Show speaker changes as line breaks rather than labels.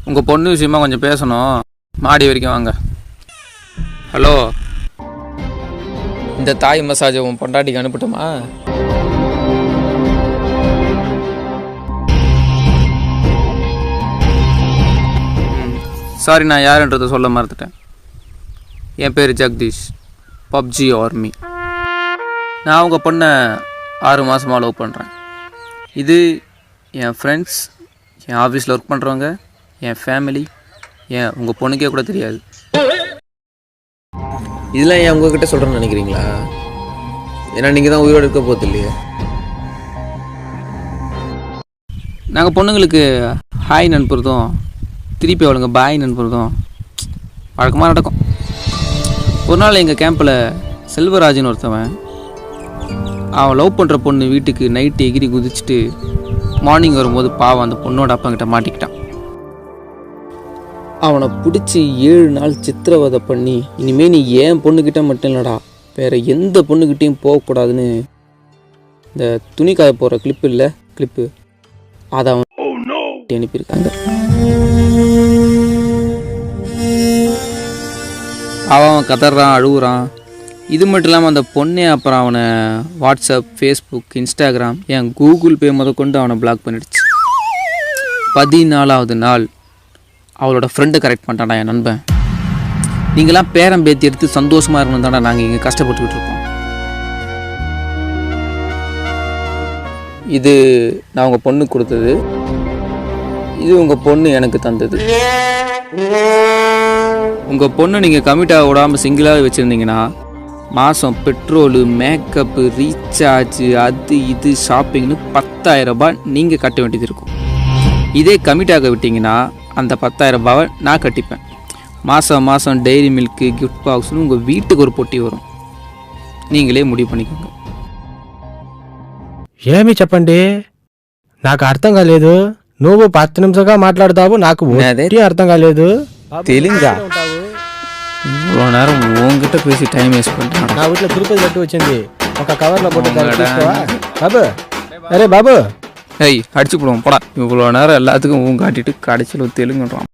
உங்கள் பொண்ணு விஷயமா கொஞ்சம் பேசணும். மாடி வரைக்கும் வாங்க. ஹலோ, இந்த தாய் மசாஜ் உன் பொண்டாட்டிக்கு அனுப்பட்டுமா? சாரி, நான் யாருன்றதை சொல்ல மறந்துட்டேன். என் பேர் ஜெகதீஷ், பப்ஜி ஆர்மி. நான் உங்கள் பொண்ணை 6 மாதமாக லவ் பண்ணுறேன். இது என் ஃப்ரெண்ட்ஸ், என் ஆஃபீஸில் ஒர்க் பண்ணுறவங்க, என் ஃபேமிலி, உங்கள் பொண்ணுக்கே கூட தெரியாது.
இதெல்லாம் ஏன் உங்ககிட்ட சொல்கிறேன்னு நினைக்கிறீங்களா? ஏன்னா நீங்கள் தான் உயிரோடு இருக்க போகிறது இல்லையா?
நாங்கள் பொண்ணுங்களுக்கு ஹாய் அனுப்புறதும் திருப்பி அவளுங்க பாய் அனுப்புறதும் வழக்கமாக நடக்கும். ஒரு நாள் எங்கள் கேம்பில் செல்வராஜன் ஒருத்தவன் அவன் லவ் பண்ணுற பொண்ணு வீட்டுக்கு நைட்டு எகிரி குதிச்சுட்டு மார்னிங் வரும்போது பாவம் அந்த பொண்ணோட அப்பங்கிட்ட மாட்டிக்கிட்டான். அவனை பிடிச்சி 7 நாள் சித்திரவதை பண்ணி, இனிமேல் நீ ஏன் பொண்ணுக்கிட்ட மட்டும் இல்லைடா, வேறு எந்த பொண்ணுக்கிட்டையும் போகக்கூடாதுன்னு இந்த துணி காய போகிற கிளிப்பு அதை அவன் அனுப்பியிருக்காங்க. அவன் கதறான், அழுகுறான். இது மட்டும் இல்லாமல் அந்த பொண்ணே அப்புறம் அவனை வாட்ஸ்அப், ஃபேஸ்புக், இன்ஸ்டாகிராம், என் கூகுள் பே முதற்கொண்டு அவனை பிளாக் பண்ணிடுச்சு. 14வது நாள் அவளோட ஃப்ரெண்டை கரெக்ட் பண்ணிட்டான்டா என் நண்பன். நீங்களாம் பேரம் பேத்தி எடுத்து சந்தோஷமாக இருக்கணும் தானே நாங்கள் இங்கே கஷ்டப்பட்டுக்கிட்டு இருக்கோம். இது நான் உங்கள் பொண்ணுக்கு கொடுத்தது, இது உங்கள் பொண்ணு எனக்கு தந்தது. உங்கள் பொண்ணு நீங்கள் கமிட்டாக விடாமல் சிங்கிளாக வச்சுருந்தீங்கன்னா மாதம் பெட்ரோலு, மேக்கப்பு, ரீசார்ஜு, அது இது ஷாப்பிங்னு 10,000 ரூபாய் நீங்கள் கட்ட வேண்டியது இருக்கும். இதே கமிட்டாக விட்டிங்கன்னா அந்த 10,000 ரூபாவை நான் கட்டிப்பேன். மாதம் டெய்ரி மில்க்கு, கிஃப்ட் பாக்ஸ்னு உங்கள் வீட்டுக்கு ஒரு பொட்டி வரும். நீங்களே முடிவு பண்ணிக்கோங்க.
ఏమి చెప్పండి, నాకు అర్థం కాలేదు. నువ్వు 10 నిమిషంగా మాట్లాడతావు, నాకు అర్థం కాలేదు.
தெலுங்கா? இவ்வளோ நேரம் உங்ககிட்ட பேசி டைம் வேஸ்ட் பண்ணுறேன்.
నా వీటిలో తిరుపతి లడ్డు వచ్చింది, ఒక కవర్లో పోட்டு బాబు. అరే బాబు,
ஏய் அடிச்சு போடுவோம் போடா. இவ்வளோ நேரம் எல்லாத்துக்கும் காட்டிட்டு கடைசியில் தெலுங்குன்றான்.